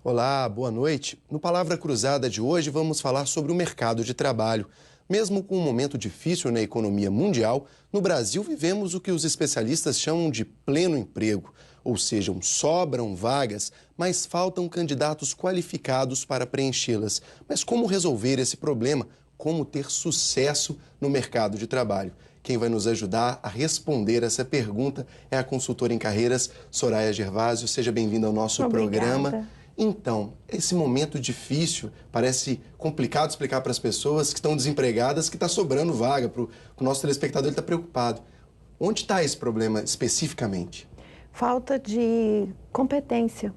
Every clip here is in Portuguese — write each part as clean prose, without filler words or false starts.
Olá, boa noite. No Palavra Cruzada de hoje vamos falar sobre o mercado de trabalho. Mesmo com um momento difícil na economia mundial, no Brasil vivemos o que os especialistas chamam de pleno emprego. Ou seja, sobram vagas, mas faltam candidatos qualificados para preenchê-las. Mas como resolver esse problema? Como ter sucesso no mercado de trabalho? Quem vai nos ajudar a responder essa pergunta é a consultora em carreiras, Soraya Gervásio. Seja bem-vinda ao nosso programa. Então, esse momento difícil, parece complicado explicar para as pessoas que estão desempregadas que está sobrando vaga, para o nosso telespectador, ele está preocupado. Onde está esse problema especificamente? Falta de competência.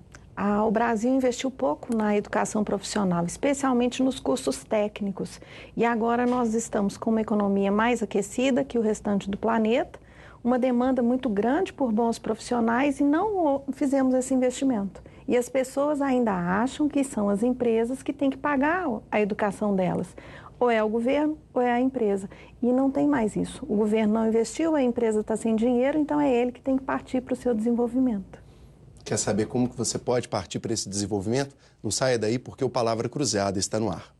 O Brasil investiu pouco na educação profissional, especialmente nos cursos técnicos. E agora nós estamos com uma economia mais aquecida que o restante do planeta, uma demanda muito grande por bons profissionais e não fizemos esse investimento. E as pessoas ainda acham que são as empresas que têm que pagar a educação delas. Ou é o governo ou é a empresa. E não tem mais isso. O governo não investiu, a empresa está sem dinheiro, então é ele que tem que partir para o seu desenvolvimento. Quer saber como que você pode partir para esse desenvolvimento? Não saia daí porque o Palavra Cruzada está no ar.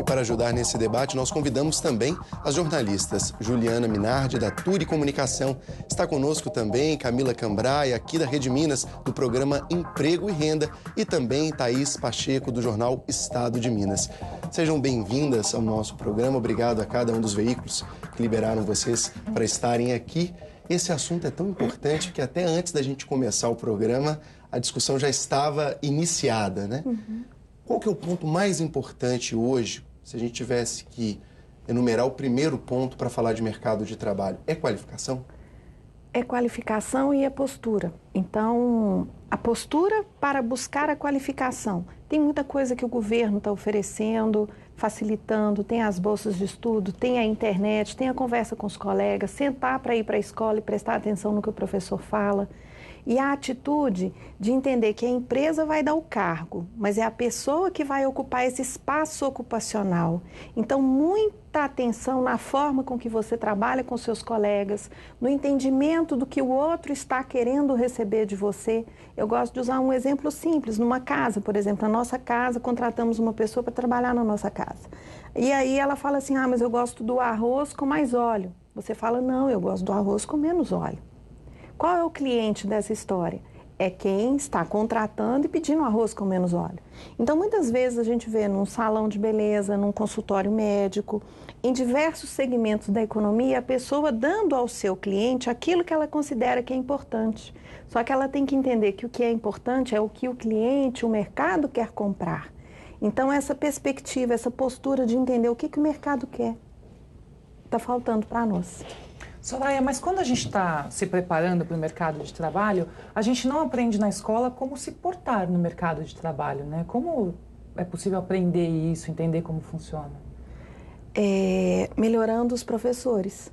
Para ajudar nesse debate, nós convidamos também as jornalistas Juliana Minardi, da Turi Comunicação. Está conosco também Camila Cambraia, aqui da Rede Minas, do programa Emprego e Renda, e também Thaís Pacheco, do jornal Estado de Minas. Sejam bem-vindas ao nosso programa. Obrigado a cada um dos veículos que liberaram vocês para estarem aqui. Esse assunto é tão importante que até antes da gente começar o programa, a discussão já estava iniciada, né? Qual que é o ponto mais importante hoje? Se a gente tivesse que enumerar o primeiro ponto para falar de mercado de trabalho, é qualificação? É qualificação e é postura. Então, a postura para buscar a qualificação. Tem muita coisa que o governo está oferecendo, facilitando, tem as bolsas de estudo, tem a internet, tem a conversa com os colegas, sentar para ir para a escola e prestar atenção no que o professor fala. E a atitude de entender que a empresa vai dar o cargo, mas é a pessoa que vai ocupar esse espaço ocupacional. Então, muita atenção na forma com que você trabalha com seus colegas, no entendimento do que o outro está querendo receber de você. Eu gosto de usar um exemplo simples. Numa casa, por exemplo, na nossa casa, contratamos uma pessoa para trabalhar na nossa casa. E aí ela fala assim, mas eu gosto do arroz com mais óleo. Você fala, não, eu gosto do arroz com menos óleo. Qual é o cliente dessa história? É quem está contratando e pedindo arroz com menos óleo. Então, muitas vezes a gente vê num salão de beleza, num consultório médico, em diversos segmentos da economia, a pessoa dando ao seu cliente aquilo que ela considera que é importante. Só que ela tem que entender que o que é importante é o que o cliente, o mercado quer comprar. Então, essa perspectiva, essa postura de entender o que o mercado quer, está faltando para nós. Soraya, mas quando a gente está se preparando para o mercado de trabalho, a gente não aprende na escola como se portar no mercado de trabalho, né? Como é possível aprender isso, entender como funciona? Melhorando os professores,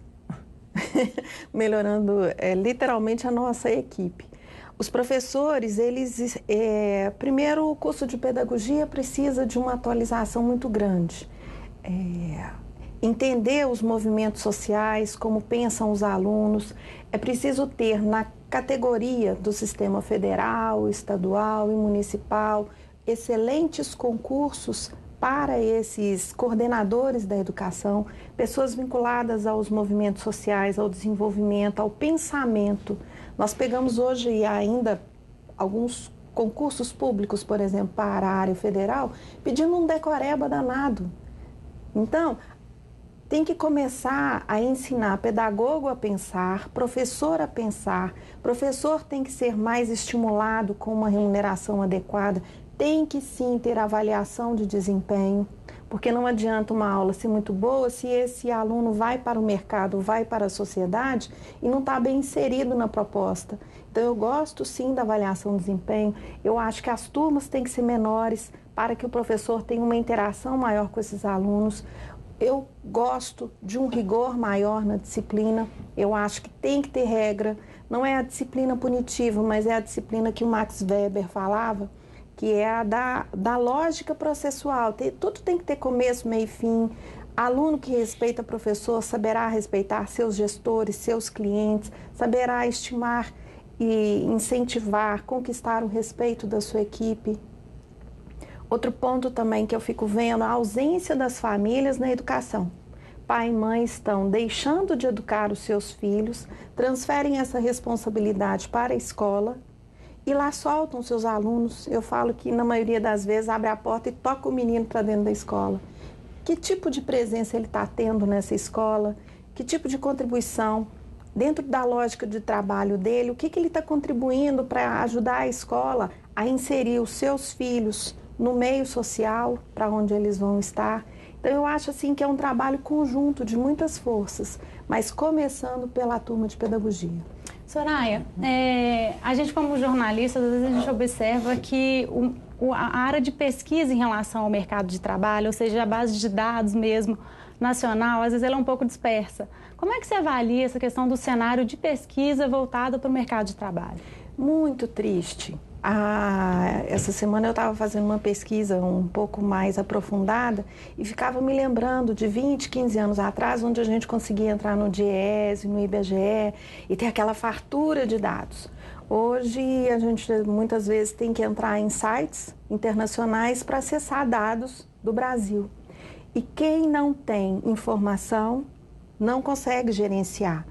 melhorando literalmente a nossa equipe. Os professores, primeiro o curso de pedagogia precisa de uma atualização muito grande. Entender os movimentos sociais, como pensam os alunos. É preciso ter na categoria do sistema federal, estadual e municipal excelentes concursos para esses coordenadores da educação, pessoas vinculadas aos movimentos sociais, ao desenvolvimento, ao pensamento. Nós pegamos hoje ainda alguns concursos públicos, por exemplo, para a área federal, pedindo um decoreba danado. Então, tem que começar a ensinar pedagogo a pensar, professor a pensar. Professor tem que ser mais estimulado com uma remuneração adequada. Tem que sim ter avaliação de desempenho, porque não adianta uma aula ser muito boa se esse aluno vai para o mercado, vai para a sociedade e não está bem inserido na proposta. Então eu gosto sim da avaliação de desempenho. Eu acho que as turmas têm que ser menores para que o professor tenha uma interação maior com esses alunos. Eu gosto de um rigor maior na disciplina, eu acho que tem que ter regra, não é a disciplina punitiva, mas é a disciplina que o Max Weber falava, que é a da lógica processual. Tudo tem que ter começo, meio e fim, Aluno que respeita professor saberá respeitar seus gestores, seus clientes, saberá estimar e incentivar, conquistar o respeito da sua equipe. Outro ponto também que eu fico vendo, a ausência das famílias na educação. Pai e mãe estão deixando de educar os seus filhos, transferem essa responsabilidade para a escola e lá soltam seus alunos. Eu falo que na maioria das vezes abre a porta e toca o menino para dentro da escola. Que tipo de presença ele está tendo nessa escola? Que tipo de contribuição? Dentro da lógica de trabalho dele, o que ele está contribuindo para ajudar a escola a inserir os seus filhos no meio social, para onde eles vão estar? Então, eu acho assim que é um trabalho conjunto de muitas forças, mas começando pela turma de pedagogia. Soraya, a gente como jornalista, às vezes a gente observa que a área de pesquisa em relação ao mercado de trabalho, ou seja, a base de dados mesmo, nacional, às vezes ela é um pouco dispersa. Como é que você avalia essa questão do cenário de pesquisa voltado para o mercado de trabalho? Muito triste. Essa semana eu estava fazendo uma pesquisa um pouco mais aprofundada e ficava me lembrando de 20, 15 anos atrás, onde a gente conseguia entrar no DIEESE, no IBGE e ter aquela fartura de dados. Hoje a gente muitas vezes tem que entrar em sites internacionais para acessar dados do Brasil. E quem não tem informação não consegue gerenciar.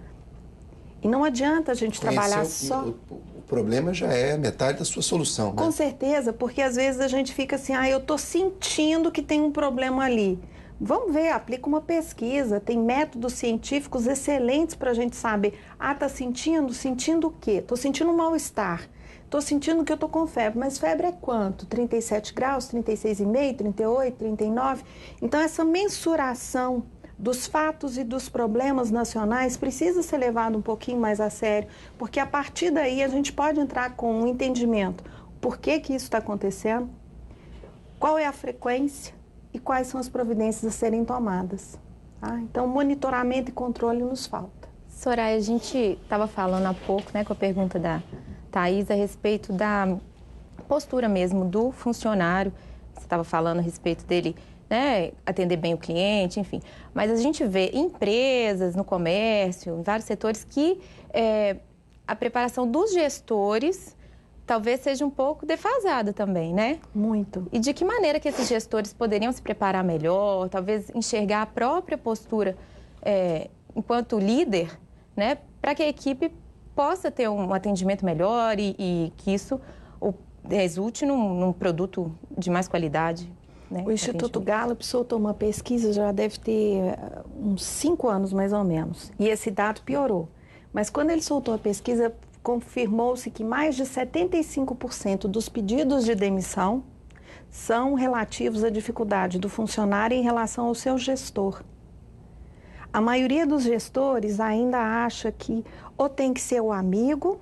E não adianta a gente trabalhar só... O problema já é metade da sua solução, né? Com certeza, porque às vezes a gente fica assim, eu estou sentindo que tem um problema ali. Vamos ver, aplica uma pesquisa, tem métodos científicos excelentes para a gente saber. Tá sentindo? Sentindo o quê? Estou sentindo um mal-estar. Estou sentindo que eu estou com febre, mas febre é quanto? 37 graus, 36,5, 38, 39? Então, essa mensuração dos fatos e dos problemas nacionais precisa ser levado um pouquinho mais a sério, porque a partir daí a gente pode entrar com um entendimento. Por que isso está acontecendo? Qual é a frequência? E quais são as providências a serem tomadas? Então, monitoramento e controle nos falta. Soraya, a gente estava falando há pouco, com a pergunta da Thaís a respeito da postura mesmo do funcionário. Você estava falando a respeito dele, atender bem o cliente, enfim. Mas a gente vê empresas, no comércio, em vários setores, que a preparação dos gestores talvez seja um pouco defasada também, né? Muito. E de que maneira que esses gestores poderiam se preparar melhor, talvez enxergar a própria postura enquanto líder, para que a equipe possa ter um atendimento melhor e que isso resulte num produto de mais qualidade. O Instituto Gallup soltou uma pesquisa, já deve ter uns 5 anos mais ou menos, e esse dado piorou. Mas quando ele soltou a pesquisa, confirmou-se que mais de 75% dos pedidos de demissão são relativos à dificuldade do funcionário em relação ao seu gestor. A maioria dos gestores ainda acha que ou tem que ser o amigo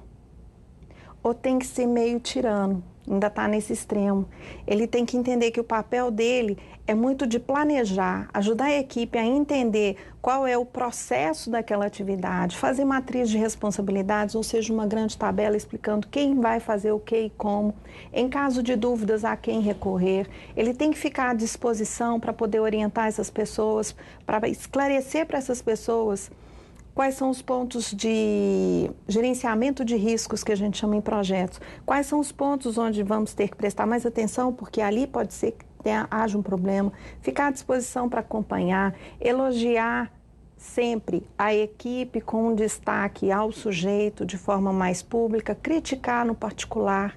ou tem que ser meio tirano. Ainda está nesse extremo. Ele tem que entender que o papel dele é muito de planejar, ajudar a equipe a entender qual é o processo daquela atividade, fazer matriz de responsabilidades, ou seja, uma grande tabela explicando quem vai fazer o que e como. Em caso de dúvidas, a quem recorrer. Ele tem que ficar à disposição para poder orientar essas pessoas, para esclarecer para essas pessoas quais são os pontos de gerenciamento de riscos que a gente chama em projetos. Quais são os pontos onde vamos ter que prestar mais atenção, porque ali pode ser que haja um problema. Ficar à disposição para acompanhar, elogiar sempre a equipe com um destaque ao sujeito de forma mais pública, criticar no particular.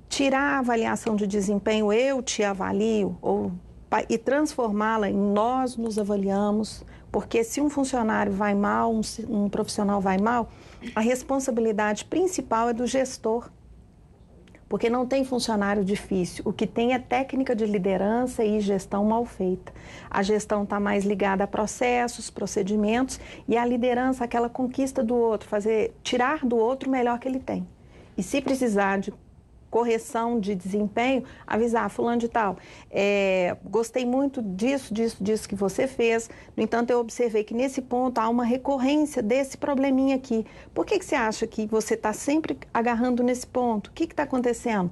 Tirar a avaliação de desempenho, eu te avalio, e transformá-la em nós nos avaliamos. Porque se um funcionário vai mal, um profissional vai mal, a responsabilidade principal é do gestor. Porque não tem funcionário difícil. O que tem é técnica de liderança e gestão mal feita. A gestão está mais ligada a processos, procedimentos, e a liderança, aquela conquista do outro, tirar do outro o melhor que ele tem. E se precisar de correção de desempenho, avisar, fulano de tal, gostei muito disso que você fez, no entanto eu observei que nesse ponto há uma recorrência desse probleminha aqui. Por que você acha que você está sempre agarrando nesse ponto? O que está acontecendo?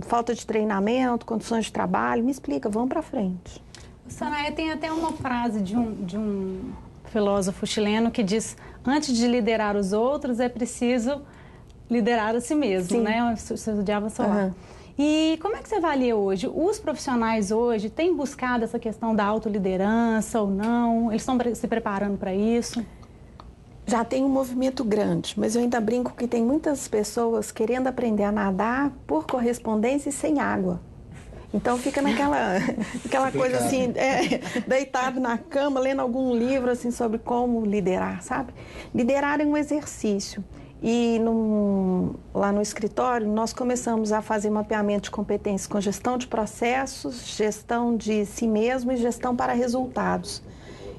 Falta de treinamento, condições de trabalho? Me explica, vamos para frente. Soraya, tem até uma frase de um filósofo chileno que diz: antes de liderar os outros, é preciso liderar a si mesmo, Sim. né? O seu Diabo Solar. Uhum. E como é que você avalia hoje? Os profissionais hoje têm buscado essa questão da autoliderança ou não? Eles estão se preparando para isso? Já tem um movimento grande, mas eu ainda brinco que tem muitas pessoas querendo aprender a nadar por correspondência e sem água. Então fica aquela coisa assim, deitado na cama, lendo algum livro assim sobre como liderar, sabe? Liderar é um exercício. E lá no escritório, nós começamos a fazer mapeamento de competências com gestão de processos, gestão de si mesmo e gestão para resultados.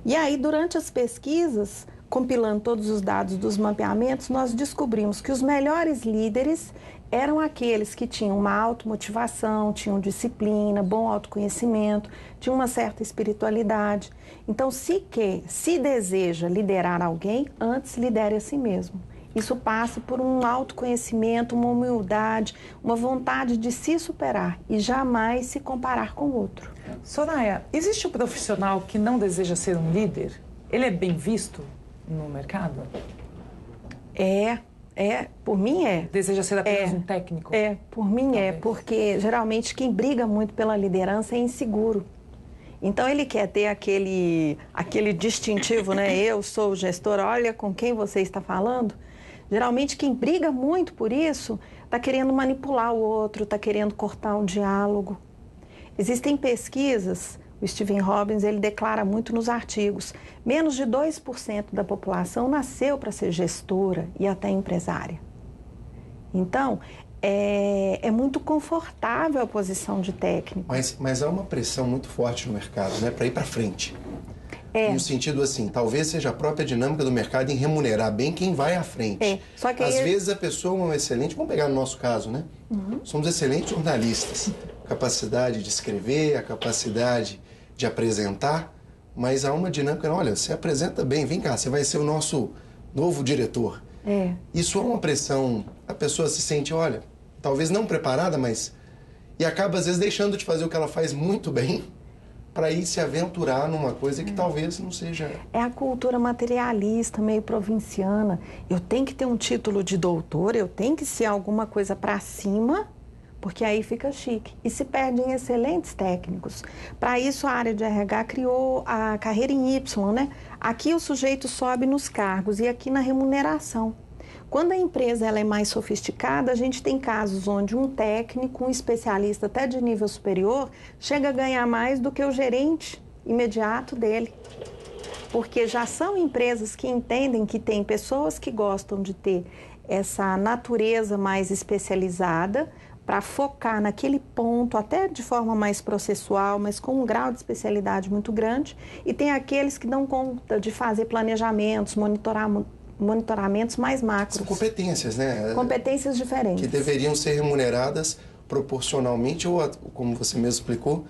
E aí, durante as pesquisas, compilando todos os dados dos mapeamentos, nós descobrimos que os melhores líderes eram aqueles que tinham uma automotivação, tinham disciplina, bom autoconhecimento, tinham uma certa espiritualidade. Então, se deseja liderar alguém, antes lidere a si mesmo. Isso passa por um autoconhecimento, uma humildade, uma vontade de se superar e jamais se comparar com o outro. Soraya, existe um profissional que não deseja ser um líder? Ele é bem visto no mercado? Por mim é. Deseja ser apenas um técnico? Por mim Talvez. porque geralmente quem briga muito pela liderança é inseguro. Então ele quer ter aquele distintivo, né? Eu sou o gestor, olha com quem você está falando. Geralmente quem briga muito por isso está querendo manipular o outro, está querendo cortar o diálogo. Existem pesquisas, o Stephen Robbins ele declara muito nos artigos, menos de 2% da população nasceu para ser gestora e até empresária. Então, é muito confortável a posição de técnico. Mas há uma pressão muito forte no mercado, né, para ir para frente. No sentido assim, talvez seja a própria dinâmica do mercado em remunerar bem quem vai à frente. Só que às vezes a pessoa é um excelente, vamos pegar no nosso caso, né? Somos excelentes jornalistas. Capacidade de escrever, a capacidade de apresentar, mas há uma dinâmica, olha, você apresenta bem, vem cá, você vai ser o nosso novo diretor. Isso é uma pressão, a pessoa se sente, olha, talvez não preparada, mas... E acaba, às vezes, deixando de fazer o que ela faz muito bem para ir se aventurar numa coisa que talvez não seja... É a cultura materialista, meio provinciana. Eu tenho que ter um título de doutor, eu tenho que ser alguma coisa para cima, porque aí fica chique. E se perdem excelentes técnicos. Para isso, a área de RH criou a carreira em Y, né? Aqui o sujeito sobe nos cargos e aqui na remuneração. Quando a empresa ela é mais sofisticada, a gente tem casos onde um técnico, um especialista até de nível superior, chega a ganhar mais do que o gerente imediato dele. Porque já são empresas que entendem que tem pessoas que gostam de ter essa natureza mais especializada para focar naquele ponto, até de forma mais processual, mas com um grau de especialidade muito grande. E tem aqueles que dão conta de fazer planejamentos, monitoramentos mais macros. São competências, né? Competências diferentes. Que deveriam ser remuneradas proporcionalmente, ou, como você mesmo explicou,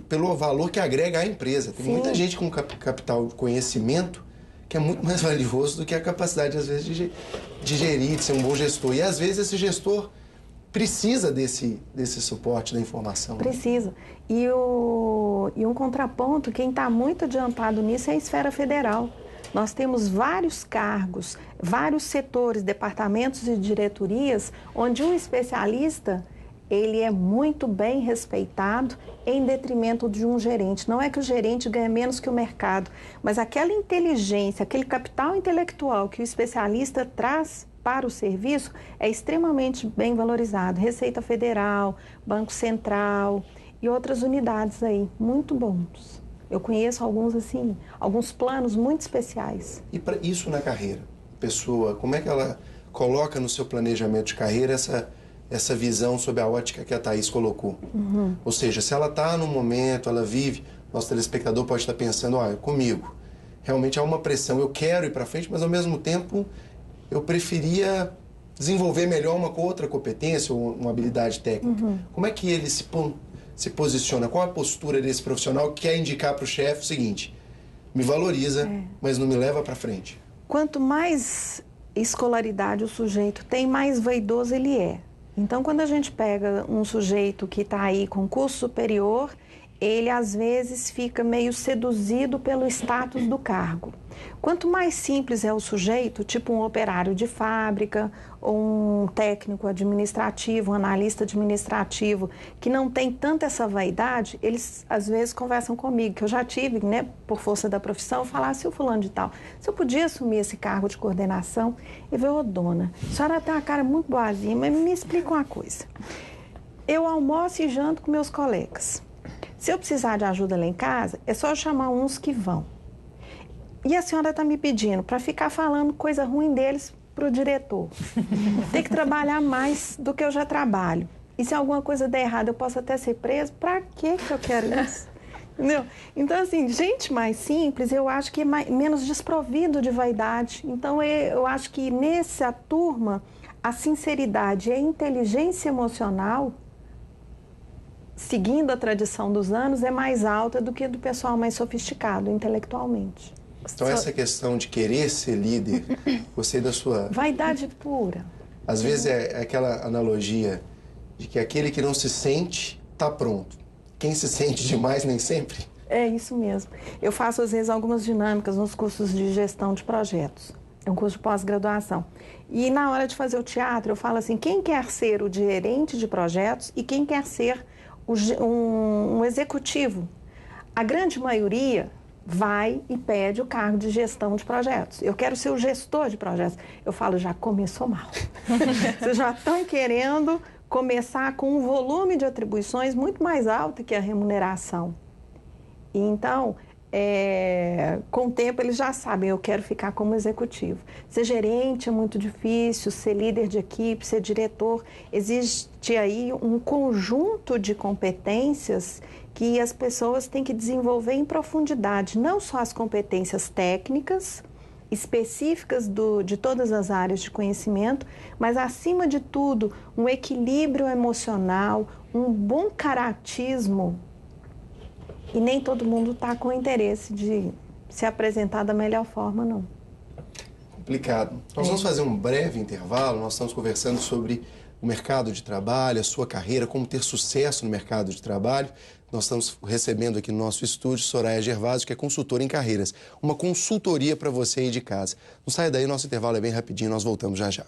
pelo valor que agrega à empresa. Tem muita gente com capital de conhecimento que é muito mais valioso do que a capacidade, às vezes, de gerir, de ser um bom gestor. E, às vezes, esse gestor precisa desse suporte da informação. Precisa. E um contraponto, quem está muito adiantado nisso é a esfera federal. Nós temos vários cargos, vários setores, departamentos e diretorias, onde um especialista, ele é muito bem respeitado em detrimento de um gerente. Não é que o gerente ganha menos que o mercado, mas aquela inteligência, aquele capital intelectual que o especialista traz para o serviço é extremamente bem valorizado. Receita Federal, Banco Central e outras unidades aí, muito bons. Eu conheço alguns assim, alguns planos muito especiais. E para isso na carreira, pessoa, como é que ela coloca no seu planejamento de carreira essa visão sobre a ótica que a Thaís colocou? Ou seja, se ela está num momento, ela vive, nosso telespectador pode estar pensando, comigo, realmente há uma pressão, eu quero ir para frente, mas ao mesmo tempo eu preferia desenvolver melhor uma outra competência ou uma habilidade técnica. Como é que ele se posiciona? Qual a postura desse profissional que quer indicar para o chefe o seguinte, me valoriza, mas não me leva para frente? Quanto mais escolaridade o sujeito tem, mais vaidoso ele é. Então, quando a gente pega um sujeito que está aí com curso superior, ele às vezes fica meio seduzido pelo status do cargo. Quanto mais simples é o sujeito, tipo um operário de fábrica, ou um técnico administrativo, um analista administrativo, que não tem tanta essa vaidade, eles às vezes conversam comigo, que eu já tive, né, por força da profissão, falar, se o fulano de tal, se eu podia assumir esse cargo de coordenação, eu falei, ô dona, a senhora tem uma cara muito boazinha, mas me explica uma coisa. Eu almoço e janto com meus colegas. Se eu precisar de ajuda lá em casa, é só eu chamar uns que vão. E a senhora está me pedindo para ficar falando coisa ruim deles para o diretor. Tem que trabalhar mais do que eu já trabalho. E se alguma coisa der errado, eu posso até ser preso? Para que eu quero isso? Entendeu? Então, assim, gente mais simples, eu acho que é menos desprovido de vaidade. Então, eu acho que nessa turma, a sinceridade e a inteligência emocional, seguindo a tradição dos anos, é mais alta do que do pessoal mais sofisticado intelectualmente. Então, essa questão de querer ser líder, gostei da sua... Vaidade pura. Às vezes é aquela analogia de que aquele que não se sente, está pronto. Quem se sente demais, nem sempre. É isso mesmo. Eu faço, às vezes, algumas dinâmicas nos cursos de gestão de projetos. É um curso de pós-graduação. E na hora de fazer o teatro, eu falo assim, quem quer ser o gerente de projetos e quem quer ser um executivo? A grande maioria vai e pede o cargo de gestão de projetos. Eu quero ser o gestor de projetos. Eu falo, já começou mal. Vocês já estão querendo começar com um volume de atribuições muito mais alto que a remuneração. E então, com o tempo, eles já sabem, eu quero ficar como executivo. Ser gerente é muito difícil, ser líder de equipe, ser diretor. Existe aí um conjunto de competências que as pessoas têm que desenvolver em profundidade, não só as competências técnicas, específicas de todas as áreas de conhecimento, mas, acima de tudo, um equilíbrio emocional, um bom caratismo. E nem todo mundo está com interesse de se apresentar da melhor forma, não. Complicado. Nós vamos fazer um breve intervalo, nós estamos conversando sobre o mercado de trabalho, a sua carreira, como ter sucesso no mercado de trabalho. Nós estamos recebendo aqui no nosso estúdio Soraya Gervásio, que é consultora em carreiras. Uma consultoria para você aí de casa. Não saia daí, nosso intervalo é bem rapidinho, nós voltamos já já.